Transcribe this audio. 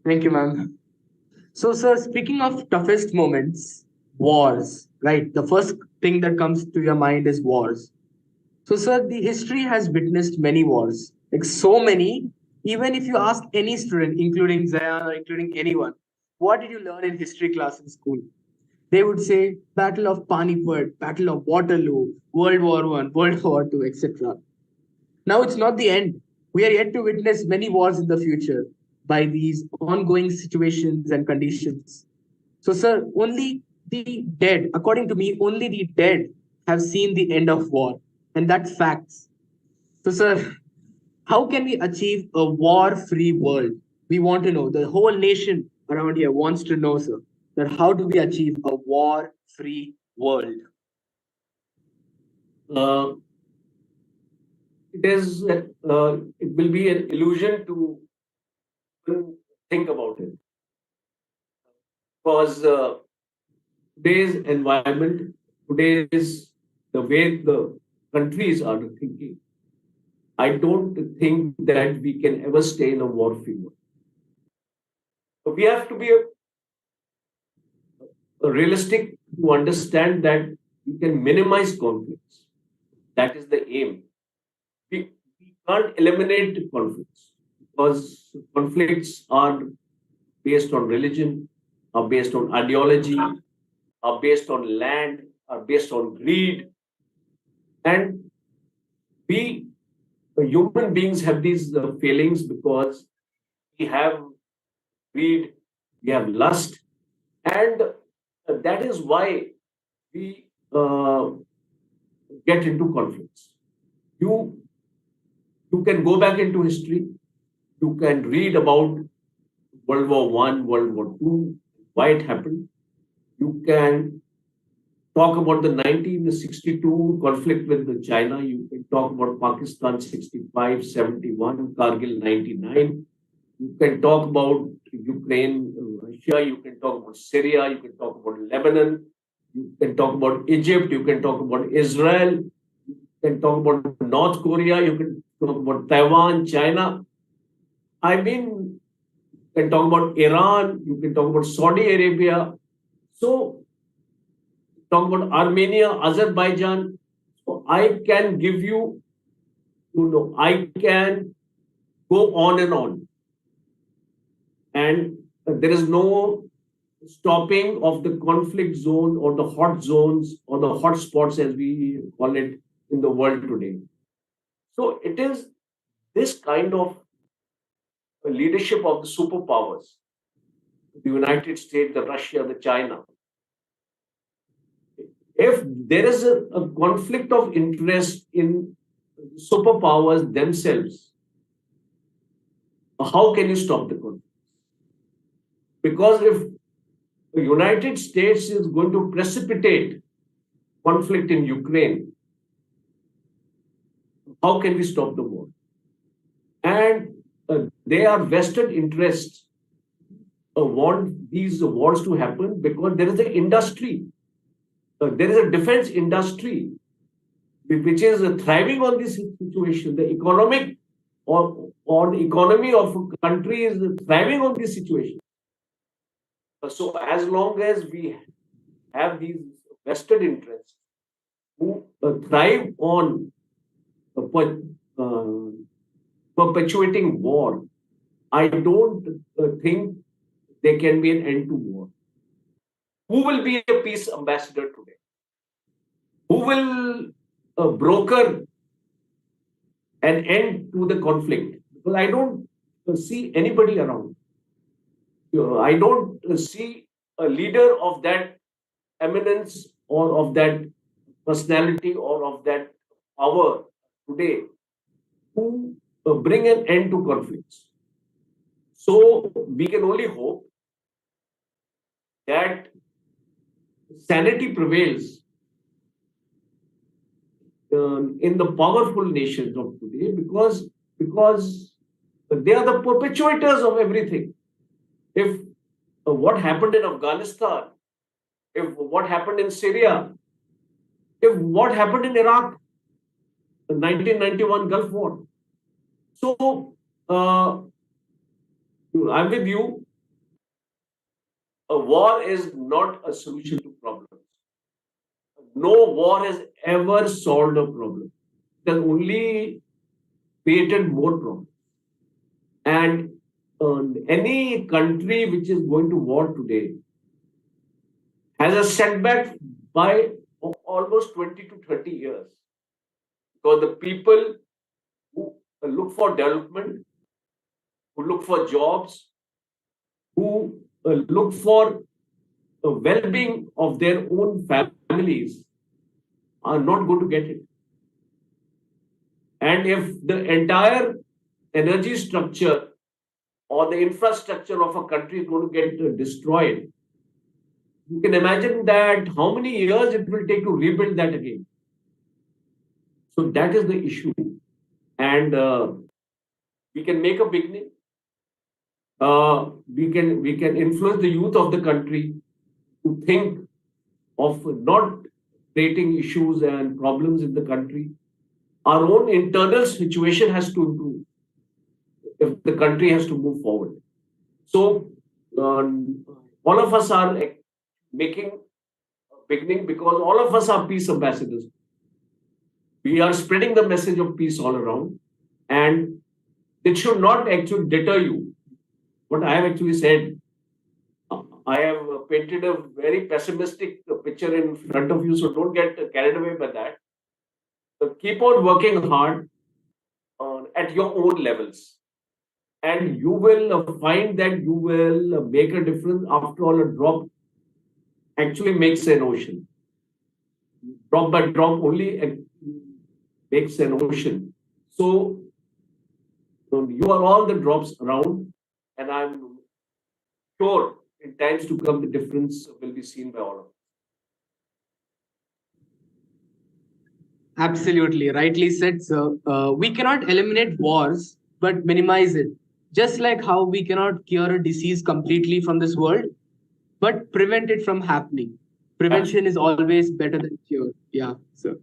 Thank you, ma'am. So, sir, speaking of toughest moments, wars, right? The first thing that comes to your mind is wars. So, sir, the history has witnessed many wars, like so many. Even if you ask any student, including Zayan or including anyone, what did you learn in history class in school? They would say Battle of Panipat, Battle of Waterloo, World War One, World War Two, etc. Now it's not the end. We are yet to witness many wars in the future by these ongoing situations and conditions. So, sir, only the dead, according to me, only the dead have seen the end of war. And that's facts. So, sir, how can we achieve a war free world? We want to know. The whole nation around here wants to know, sir, that how do we achieve a war free world? Uh, it will be an illusion to think about it because today's environment, today's the way the countries are thinking, I don't think that we can ever stay in a war field. So we have to be a realistic to understand that we can minimize conflicts. That is the aim. We can't eliminate conflicts because conflicts are based on religion, are based on ideology, are based on land, are based on greed. And we human beings have these feelings because we have greed, we have lust, and that is why we get into conflicts. You you can go back into history. You can read about World War One, World War Two, why it happened. You can talk about the 1962 conflict with China. You can talk about Pakistan 65, 71, Kargil 99. You can talk about Ukraine, Russia. You can talk about Syria. You can talk about Lebanon. You can talk about Egypt. You can talk about Israel. You can talk about North Korea. You can talk about Taiwan, China. I mean, you can talk about Iran. You can talk about Saudi Arabia. So talk about Armenia, Azerbaijan. So I can give you, I can go on and on. And there is no stopping of the conflict zone or the hot zones or the hot spots, as we call it in the world today. So it is this kind of leadership of the superpowers, the United States, the Russia, the China. If there is a conflict of interest in superpowers themselves, how can you stop the conflict? Because if the United States is going to precipitate conflict in Ukraine, how can we stop the war? And they are vested interests want these wars to happen because there is an industry, there is a defense industry which is thriving on this situation. The economic or the economy of a country is thriving on this situation. So as long as we have these vested interests who thrive on uh, perpetuating war, I don't think there can be an end to war. Who will be a peace ambassador today? Who will broker an end to the conflict? Because I don't see anybody around. I don't see a leader of that eminence or of that personality or of that power today who bring an end to conflicts. So we can only hope that sanity prevails in the powerful nations of today because they are the perpetuators of everything. If what happened in Afghanistan, if what happened in Syria, if what happened in Iraq, the 1991 Gulf War. So I'm with you. A war is not a solution to problems. No war has ever solved a problem. It has only created more problems. And any country which is going to war today has a setback by almost 20 to 30 years. Because the people who look for development, who look for jobs, who look for the well-being of their own families are not going to get it. And if the entire energy structure or the infrastructure of a country is going to get destroyed, you can imagine that how many years it will take to rebuild that again. So that is the issue. And we can make a beginning. We can influence the youth of the country to think of not creating issues and problems in the country. Our own internal situation has to improve if the country has to move forward. So all of us are making a beginning because all of us are peace ambassadors. We are spreading the message of peace all around, and it should not actually deter you. What I have actually said, I have painted a very pessimistic picture in front of you, so don't get carried away by that. So keep on working hard at your own levels, and you will find that you will make a difference. After all, a drop actually makes an ocean. Drop by drop only makes an ocean. So you are all the drops around, and I'm sure in times to come the difference will be seen by all of us. Absolutely, rightly said, sir. We cannot eliminate wars, but minimize it. Just like how we cannot cure a disease completely from this world, but prevent it from happening. Prevention is always better than cure. Yeah, sir.